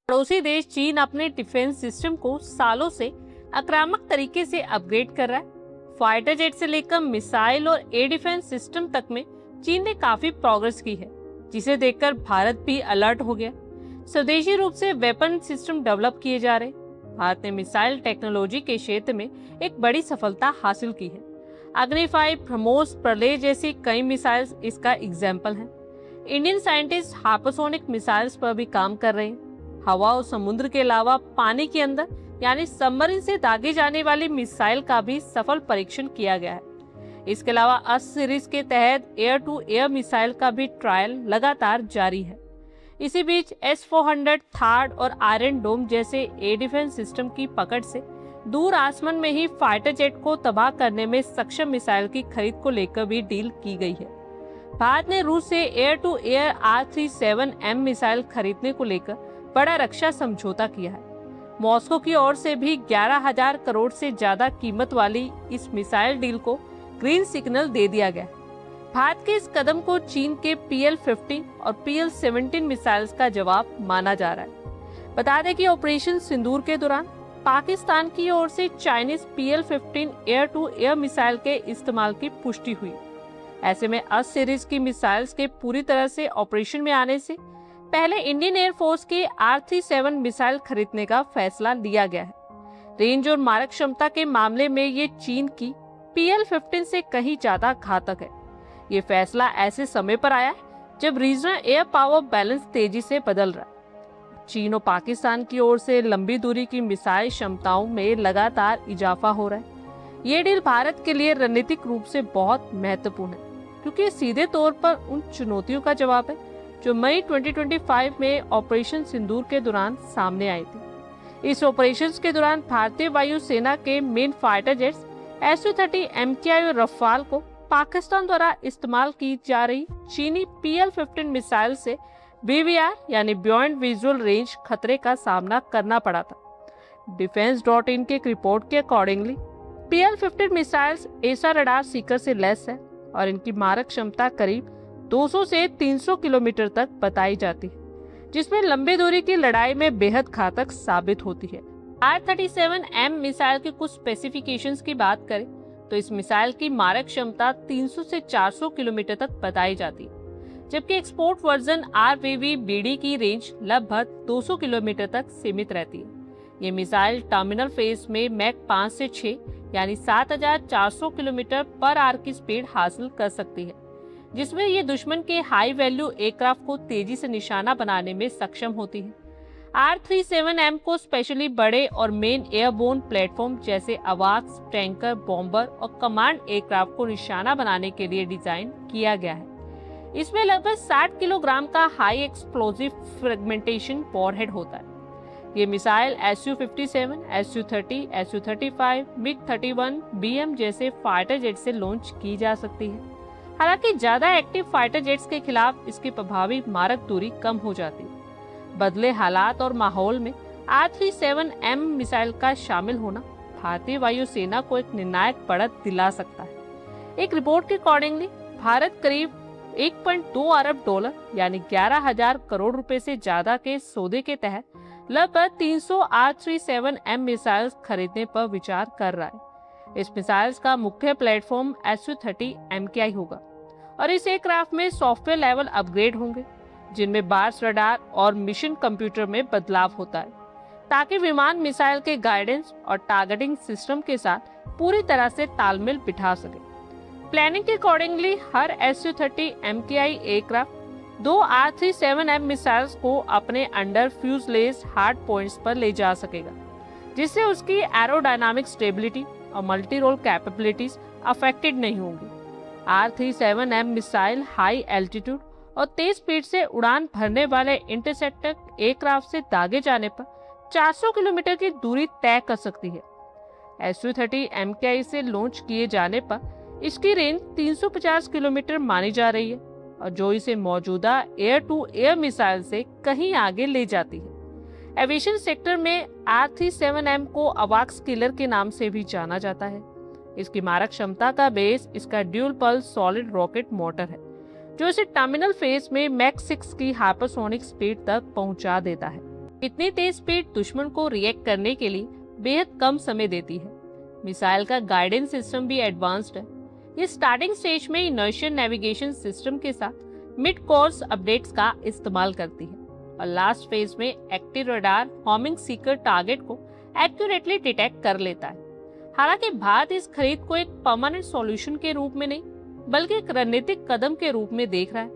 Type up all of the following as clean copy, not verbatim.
पड़ोसी देश चीन अपने डिफेंस सिस्टम को सालों से आक्रामक तरीके से अपग्रेड कर रहा है। फाइटर जेट से लेकर मिसाइल और एयर डिफेंस सिस्टम तक में चीन ने काफी प्रोग्रेस की है, जिसे देखकर भारत भी अलर्ट हो गया। स्वदेशी रूप से वेपन सिस्टम डेवलप किए जा रहे। भारत ने मिसाइल टेक्नोलॉजी के क्षेत्र में एक बड़ी सफलता हासिल की है। अग्नि 5, ब्रह्मोस, प्रलय जैसी कई मिसाइल्स इसका एग्जाम्पल हैं। इंडियन साइंटिस्ट हाइपरसोनिक मिसाइल्स पर भी काम कर रहे हैं। हवा और समुद्र के अलावा पानी के अंदर यानी सबमरीन से दागी जाने वाली मिसाइल का भी सफल परीक्षण किया गया है। इसके अलावा अस सीरीज के तहत एयर टू एयर मिसाइल का भी ट्रायल लगातार जारी है। इसी बीच S-400 थार्ड और आयरन डोम जैसे एयर डिफेंस सिस्टम की पकड़ से दूर आसमान में ही फाइटर जेट को तबाह करने में सक्षम मिसाइल की खरीद को लेकर भी डील की गई है। भारत ने रूस से air to air R-37M missile खरीदने को लेकर बड़ा रक्षा समझौता किया है। मॉस्को की ओर से भी 11,000 करोड़ से ज्यादा कीमत वाली इस मिसाइल डील को ग्रीन सिग्नल दे दिया गया। भारत के इस कदम को चीन के PL-15 और PL-17 मिसाइल्स का जवाब माना जा रहा है। बता दें कि ऑपरेशन सिंदूर के दौरान पाकिस्तान की ओर से Chinese PL-15 air to air missile के इस्तेमाल की पुष्टि हुई। ऐसे में अस सीरीज की मिसाइल्स के पूरी तरह से ऑपरेशन में आने से पहले इंडियन एयरफोर्स के R-37 मिसाइल खरीदने का फैसला लिया गया है। रेंज और मारक क्षमता के मामले में ये चीन की PL-15 से कहीं ज्यादा घातक है। ये फैसला ऐसे समय पर आया है जब रीजनल एयर पावर बैलेंस तेजी से बदल रहा है। चीन और पाकिस्तान की ओर से लंबी दूरी की मिसाइल क्षमताओं में लगातार इजाफा हो रहा है। ये डील भारत के लिए रणनीतिक रूप से बहुत महत्वपूर्ण है, क्योंकि सीधे तौर पर उन चुनौतियों का जवाब है जो मई 2025 में ऑपरेशन सिंदूर के दौरान सामने आई थी। इस ऑपरेशन के दौरान भारतीय वायु सेना के main fighter jets Su-30 MKI और रफाल को पाकिस्तान द्वारा इस्तेमाल की जा रही चीनी PL-15 मिसाइल से BVR यानी बियॉन्ड विजुअल रेंज खतरे का सामना करना पड़ा था। Defense.in के एक रिपोर्ट के अकॉर्डिंगली PL-15 मिसाइल्स एसा रडार सीकर से लेस है और इनकी मारक क्षमता करीब 200 से 300 किलोमीटर तक बताई जाती है, जिसमें लंबी दूरी की लड़ाई में बेहद घातक साबित होती है। R-37M मिसाइल के कुछ स्पेसिफिकेशंस की बात करें तो इस मिसाइल की मारक क्षमता 300 से 400 किलोमीटर तक बताई जाती है, जबकि एक्सपोर्ट वर्जन RVV-BD की रेंज लगभग 200 किलोमीटर तक सीमित रहती है। ये मिसाइल टर्मिनल फेज में मैक 5 से 6 यानी 7,400 किलोमीटर पर आवर की स्पीड हासिल कर सकती है, जिसमें ये दुश्मन के हाई वैल्यू एयरक्राफ्ट को तेजी से निशाना बनाने में सक्षम होती है। R-37M को स्पेशली बड़े और मेन एयरबोर्न प्लेटफॉर्म जैसे अवाक्स, टैंकर, बॉम्बर और कमांड एयरक्राफ्ट को निशाना बनाने के लिए डिजाइन किया गया है। इसमें लगभग 60 किलोग्राम का हाई एक्सप्लोजिव फ्रेगमेंटेशन वॉरहेड होता है। ये missile Su-57, Su-30, Su-35, MiG-31, BM जैसे फाइटर जेट से लॉन्च की जा सकती है। हालांकि ज्यादा एक्टिव फाइटर जेट्स के खिलाफ इसकी प्रभावी मारक दूरी कम हो जाती है। बदले हालात और माहौल में R-37M मिसाइल का शामिल होना भारतीय वायु सेना को एक निर्णायक बढ़त दिला सकता है। एक रिपोर्ट के अकॉर्डिंगली भारत करीब 1.2 अरब डॉलर यानी 11,000 करोड़ रुपए से ज्यादा के सौदे के तहत लगभग 300 R-37M मिसाइल्स खरीदने पर विचार कर रहा है। इस मिसाइल्स का मुख्य प्लेटफॉर्म Su-30 MKI होगा और इस एयरक्राफ्ट में सॉफ्टवेयर लेवल अपग्रेड होंगे, जिनमें बार्स रडार और मिशन कंप्यूटर में बदलाव होता है, ताकि विमान मिसाइल के गाइडेंस और टारगेटिंग सिस्टम के साथ पूरी तरह से तालमेल बिठा सके। प्लानिंग के अकॉर्डिंगली हर Su-30 MKI aircraft 2 R-37M missiles को अपने अंडर फ्यूजलेज हार्ड पॉइंट्स पर ले जा सकेगा, जिससे उसकी एरोडायनामिक स्टेबिलिटी और मल्टी रोल कैपेबिलिटीज अफेक्टेड नहीं होंगी। R-37M मिसाइल हाई एल्टीट्यूड और तेज स्पीड से उड़ान भरने वाले इंटरसेप्टर एयरक्राफ्ट से दागे जाने पर 400 किलोमीटर की दूरी तय कर सकती है। Su-30 MKI से लॉन्च किए जाने पर इसकी रेंज 350 किलोमीटर मानी जा रही है, और जो इसे मौजूदा एयर टू एयर मिसाइल से कहीं आगे ले जाती है। एविएशन सेक्टर में R-37M को अवाक्स किलर के नाम से भी जाना जाता है। इसकी मारक क्षमता का बेस इसका dual pulse solid rocket motor है, जो इसे टर्मिनल फेज में मैक 6 की हाइपरसोनिक स्पीड तक पहुंचा देता है। इतनी तेज स्पीड दुश्मन को रिएक्ट करने के लिए बेहद कम समय देती है। मिसाइल का गाइडेंस सिस्टम भी एडवांस्ड है। ये स्टार्टिंग स्टेज में इनर्शियल नेविगेशन सिस्टम के साथ मिड कोर्स अपडेट्स का इस्तेमाल करती है और लास्ट फेज में एक्टिव रडार हॉमिंग सीकर टारगेट को एक्यूरेटली डिटेक्ट कर लेता है। हालांकि भारत इस खरीद को एक परमानेंट सॉल्यूशन के रूप में नहीं बल्कि एक रणनीतिक कदम के रूप में देख रहा है।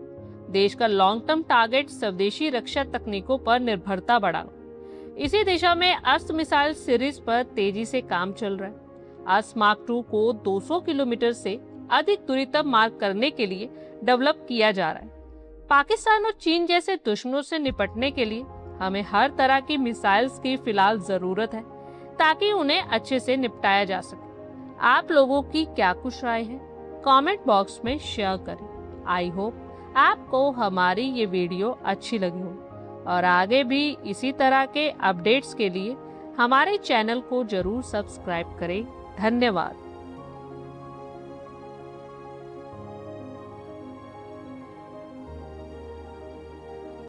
देश का लॉन्ग टर्म टारगेट स्वदेशी रक्षा तकनीकों पर निर्भरता बढ़ाना। इसी दिशा में अस्त्र मिसाइल सीरीज पर तेजी से काम चल रहा है। अस्त्र मार्क 2 को 200 किलोमीटर से अधिक दूरी तक मार करने के लिए डेवलप किया जा रहा है। पाकिस्तान और चीन जैसे दुश्मनों से निपटने के लिए हमें हर तरह की मिसाइल्स की फिलहाल जरूरत है ताकि उन्हें अच्छे से निपटाया जा सके। आप लोगों की क्या कुछ राय है, कमेंट बॉक्स में शेयर करें। आई होप आपको हमारी ये वीडियो अच्छी लगी हो और आगे भी इसी तरह के अपडेट्स के लिए हमारे चैनल को जरूर सब्सक्राइब करें। धन्यवाद।